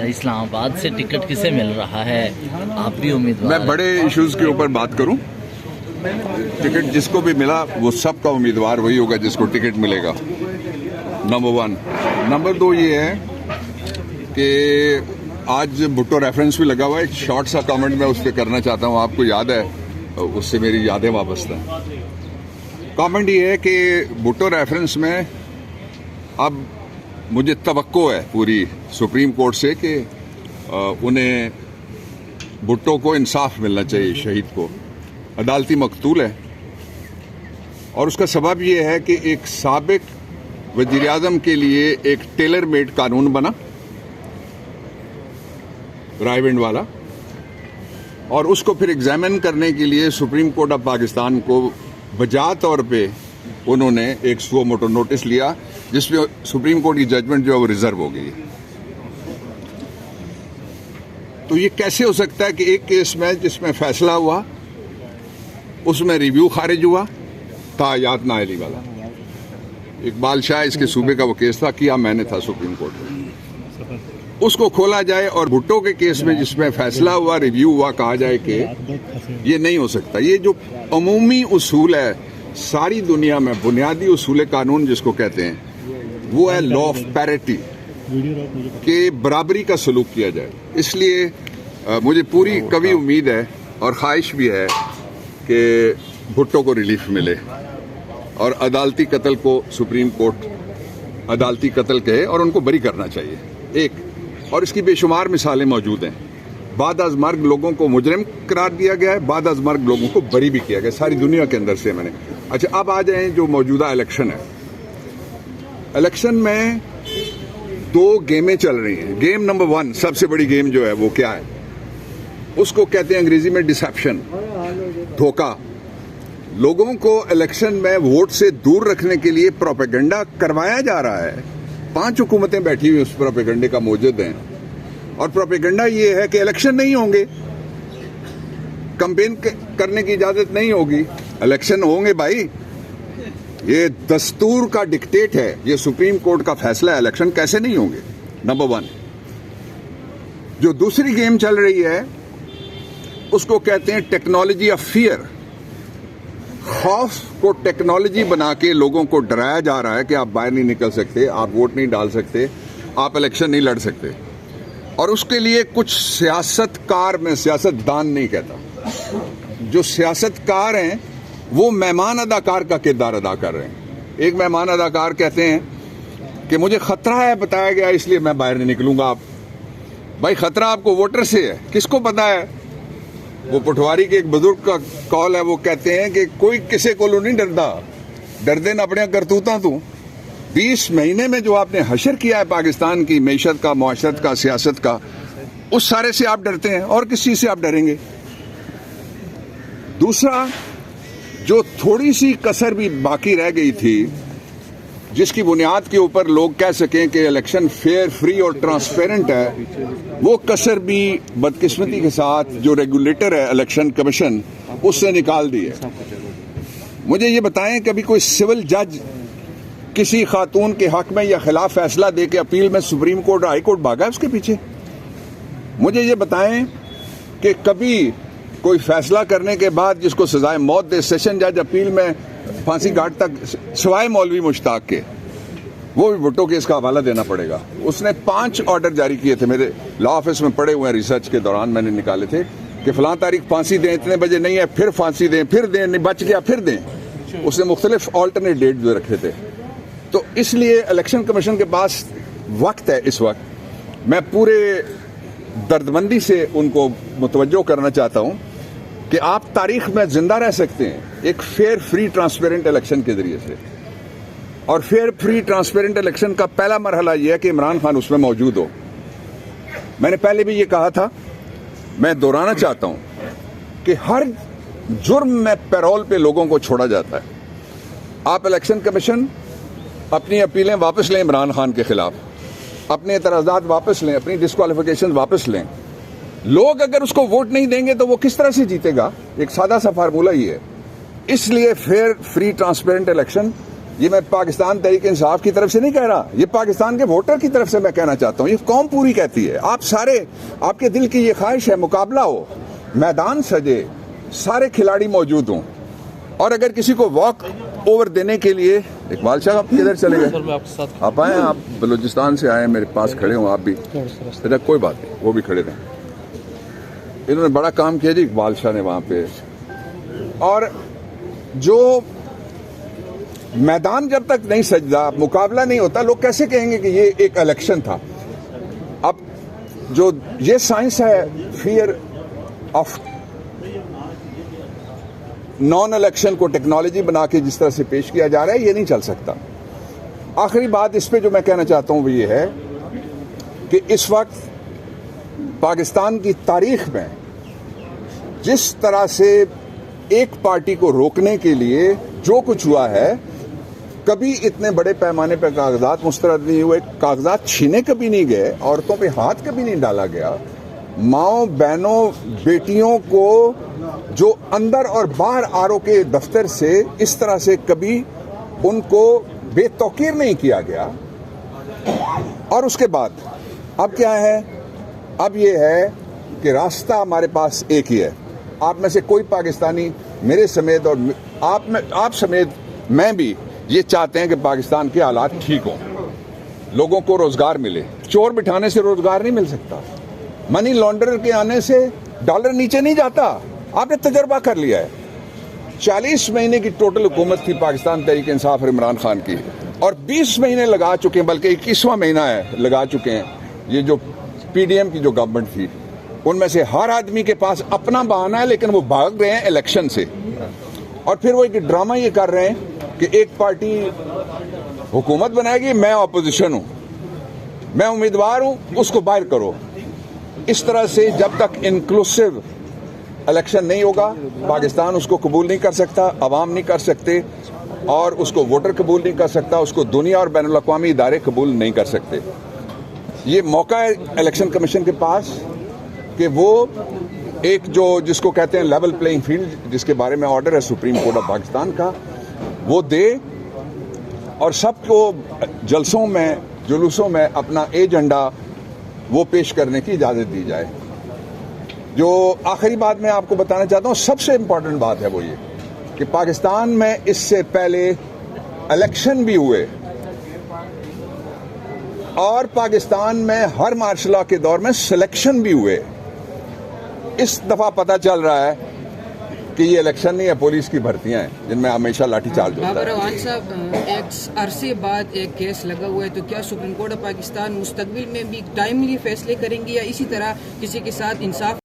इस्लामाबाद से टिकट किसे मिल रहा है? आप भी उम्मीदवार। मैं बड़े इश्यूज के ऊपर बात करूं। टिकट जिसको भी मिला वो सबका उम्मीदवार वही होगा जिसको टिकट मिलेगा, नंबर 1। नंबर 2 ये है कि आज भुट्टो रेफरेंस भी लगा हुआ है। एक शॉर्ट सा कमेंट मैं उस पर करना चाहता हूं। आपको याद है, उससे मेरी यादें वापस हैं। कमेंट ये है कि भुट्टो रेफरेंस में अब मुझे तवक्को है पूरी सुप्रीम कोर्ट से कि उन्हें भुट्टो को इंसाफ मिलना चाहिए, शहीद को। अदालती मकतूल है और उसका सबब यह है कि एक साबिक वज़ीर-ए-आज़म के लिए एक टेलर मेड कानून बना, रायविंड वाला, और उसको फिर एग्जामिन करने के लिए सुप्रीम कोर्ट ऑफ पाकिस्तान को बजा तौर पे उन्होंने एक सुओ मोटो नोटिस लिया जिसमें सुप्रीम कोर्ट की जजमेंट जो है वो रिजर्व हो गई। तो ये कैसे हो सकता है कि एक केस में जिसमें फैसला हुआ उसमें रिव्यू खारिज हुआ, तायात नाअहली वाला, इकबाल शाह इसके सूबे का वो केस था, किया मैंने था सुप्रीम कोर्ट में, उसको खोला जाए और भुट्टो के केस में जिसमें फैसला हुआ, रिव्यू हुआ, कहा जाए कि ये नहीं हो सकता। ये जो अमूमी उसूल है सारी दुनिया में, बुनियादी उसूल कानून जिसको कहते हैं, वो है लॉ ऑफ पैरिटी, कि बराबरी का सलूक किया जाए। इसलिए मुझे पूरी कभी उम्मीद है और ख्वाहिश भी है कि भुट्टो को रिलीफ मिले और अदालती कत्ल को सुप्रीम कोर्ट अदालती कत्ल कहे और उनको बरी करना चाहिए। एक और इसकी बेशुमार मिसालें मौजूद हैं। बाद अज़ मर्ग लोगों को मुजरिम करार दिया गया है, बाद अज़ मर्ग लोगों को बरी भी किया गया, सारी दुनिया के अंदर से। मैंने अच्छा, अब आ जाए जो मौजूदा इलेक्शन है। इलेक्शन में 2 गेमें चल रही हैं। गेम नंबर 1, सबसे बड़ी गेम जो है वो क्या है, उसको कहते हैं अंग्रेजी में डिसेप्शन, धोखा। लोगों को इलेक्शन में वोट से दूर रखने के लिए प्रोपेगेंडा करवाया जा रहा है। 5 हुकूमतें बैठी हुई उस प्रोपेगेंडे का मौजूद हैं और प्रोपेगेंडा ये है कि इलेक्शन नहीं होंगे, कैंपेन करने की इजाजत नहीं होगी। इलेक्शन होंगे भाई, ये दस्तूर का डिक्टेट है, ये सुप्रीम कोर्ट का फैसला है, इलेक्शन कैसे नहीं होंगे, नंबर 1। जो दूसरी गेम चल रही है उसको कहते हैं टेक्नोलॉजी ऑफ फियर। खौफ को टेक्नोलॉजी बना के लोगों को डराया जा रहा है कि आप बाहर नहीं निकल सकते, आप वोट नहीं डाल सकते, आप इलेक्शन नहीं लड़ सकते। और उसके लिए कुछ सियासतकार, मैं सियासतदान नहीं कहता, जो सियासतकार हैं वो मेहमान अदाकार का किरदार अदा कर रहे हैं। एक मेहमान अदाकार कहते हैं कि मुझे खतरा है, बताया गया, इसलिए मैं बाहर नहीं निकलूंगा। आप भाई, खतरा आपको वोटर से है, किसको पता है? वो पटवारी के एक बुजुर्ग का कॉल है, वो कहते हैं कि कोई किसी को नहीं डरदा, डरदे न अपने करतूता तू। 20 महीने में जो आपने हशर किया है पाकिस्तान की मैशत का, मुआशरत का, सियासत का, उस सारे से आप डरते हैं और किस चीज से आप डरेंगे? दूसरा, जो थोड़ी सी कसर भी बाकी रह गई थी जिसकी बुनियाद के ऊपर लोग कह सकें कि इलेक्शन फेयर, फ्री और ट्रांसपेरेंट है, वो कसर भी बदकिस्मती के साथ जो रेगुलेटर है इलेक्शन कमीशन, उससे निकाल दी है। मुझे ये बताएं, कभी कोई सिविल जज किसी खातून के हक में या खिलाफ फैसला दे के अपील में सुप्रीम कोर्ट, हाई कोर्ट भागा है उसके पीछे? मुझे ये बताएं कि कभी कोई फैसला करने के बाद जिसको सजाए मौत दे, सेशन जज अपील में फांसी घाट तक, सिवाय मौलवी मुश्ताक के, वो भी भुट्टो केस का हवाला देना पड़ेगा। उसने 5 ऑर्डर जारी किए थे, मेरे लॉ ऑफिस में पड़े हुए हैं, रिसर्च के दौरान मैंने निकाले थे, कि फलां तारीख फांसी दें, इतने बजे नहीं है, फिर फांसी दें, फिर दें, नहीं बच गया फिर दें। उसने मुख्तलिफ ऑल्टरनेट डेट जो रखे थे। तो इसलिए इलेक्शन कमीशन के पास वक्त है इस वक्त। मैं पूरे दर्दमंदी से उनको मुतवज्जो करना चाहता हूं कि आप तारीख में जिंदा रह सकते हैं एक फेयर, फ्री, ट्रांसपेरेंट इलेक्शन के जरिए से। और फेयर, फ्री, ट्रांसपेरेंट इलेक्शन का पहला मरहला यह है कि इमरान खान उसमें मौजूद हो। मैंने पहले भी ये कहा था, मैं दोहराना चाहता हूं कि हर जुर्म में पैरोल पे लोगों को छोड़ा जाता है। आप इलेक्शन कमीशन अपनी अपीलें वापस लें इमरान खान के खिलाफ, अपने एतराज़ात वापस लें, अपनी डिस्क्वालिफिकेशन वापस लें। लोग अगर उसको वोट नहीं देंगे तो वो किस तरह से जीतेगा? एक सादा सा फार्मूला ही है। इसलिए फेयर, फ्री, ट्रांसपेरेंट इलेक्शन ये मैं पाकिस्तान तहरीक इंसाफ की तरफ से नहीं कह रहा, ये पाकिस्तान के वोटर की तरफ से मैं कहना चाहता हूँ। ये कौम पूरी कहती है, आप सारे, आपके दिल की ये ख्वाहिश है मुकाबला हो, मैदान सजे, सारे खिलाड़ी मौजूद हों, और अगर किसी को वॉक ओवर देने के लिए, इकबाल साहब आप किधर चले गए? आप आए, आप बलूचिस्तान से आए, मेरे पास खड़े हो आप भी, कोई बात नहीं, वो भी खड़े रहे। इन्होंने बड़ा काम किया जी इकबाल शाह ने वहां पे। और जो मैदान जब तक नहीं सजदा, मुकाबला नहीं होता, लोग कैसे कहेंगे कि ये एक इलेक्शन था? अब जो ये साइंस है फियर ऑफ नॉन इलेक्शन को टेक्नोलॉजी बना के जिस तरह से पेश किया जा रहा है, ये नहीं चल सकता। आखिरी बात इस पे जो मैं कहना चाहता हूं वो ये है कि इस वक्त पाकिस्तान की तारीख में जिस तरह से एक पार्टी को रोकने के लिए जो कुछ हुआ है, कभी इतने बड़े पैमाने पर कागजात मुस्तरद नहीं हुए, कागजात छीने कभी नहीं गए, औरतों पे हाथ कभी नहीं डाला गया, माओ बहनों बेटियों को जो अंदर और बाहर आरओ के दफ्तर से इस तरह से कभी उनको बेतौकीर नहीं किया गया। और उसके बाद अब क्या है? अब ये है कि रास्ता हमारे पास एक ही है। आप में से कोई पाकिस्तानी, मेरे समेत और आप समेत मैं भी ये चाहते हैं कि पाकिस्तान के हालात ठीक हों, लोगों को रोजगार मिले। चोर बिठाने से रोजगार नहीं मिल सकता, मनी लॉन्ड्रर के आने से डॉलर नीचे नहीं जाता, आपने तजर्बा कर लिया है। 40 महीने की टोटल हुकूमत थी पाकिस्तान तहरीक इंसाफ और इमरान खान की, और 20 महीने लगा चुके हैं, बल्कि 21वां महीना है लगा चुके हैं ये जो पीडीएम की जो गवर्नमेंट थी। उनमें से हर आदमी के पास अपना बहाना है, लेकिन वो भाग रहे हैं इलेक्शन से। और फिर वो एक ड्रामा ये कर रहे हैं कि एक पार्टी हुकूमत बनाएगी, मैं ऑपोजिशन हूं, मैं उम्मीदवार हूं, उसको बाहर करो। इस तरह से जब तक इंक्लूसिव इलेक्शन नहीं होगा, पाकिस्तान उसको कबूल नहीं कर सकता, अवाम नहीं कर सकते, और उसको वोटर कबूल नहीं कर सकता, उसको दुनिया और बैनुल अक़वामी इदारे कबूल नहीं कर सकते। ये मौका है इलेक्शन कमीशन के पास कि वो एक जो जिसको कहते हैं लेवल प्लेइंग फील्ड, जिसके बारे में ऑर्डर है सुप्रीम कोर्ट ऑफ पाकिस्तान का, वो दे और सबको जलसों में, जुलूसों में अपना एजेंडा वो पेश करने की इजाजत दी जाए। जो आखिरी बात मैं आपको बताना चाहता हूं, सबसे इंपॉर्टेंट बात है वो ये कि पाकिस्तान में इससे पहले इलेक्शन भी हुए, और पाकिस्तान में हर मार्शल लॉ के दौर में सिलेक्शन भी हुए। इस दफा पता चल रहा है कि ये इलेक्शन नहीं है, पुलिस की भर्तियां हैं जिनमें हमेशा लाठीचार्ज होता है। बाबर अवान साहब, एक अरसे बाद एक केस लगा हुआ है, तो क्या सुप्रीम कोर्ट ऑफ पाकिस्तान मुस्तकबिल में भी टाइमली फैसले करेंगी या इसी तरह किसी के साथ इंसाफ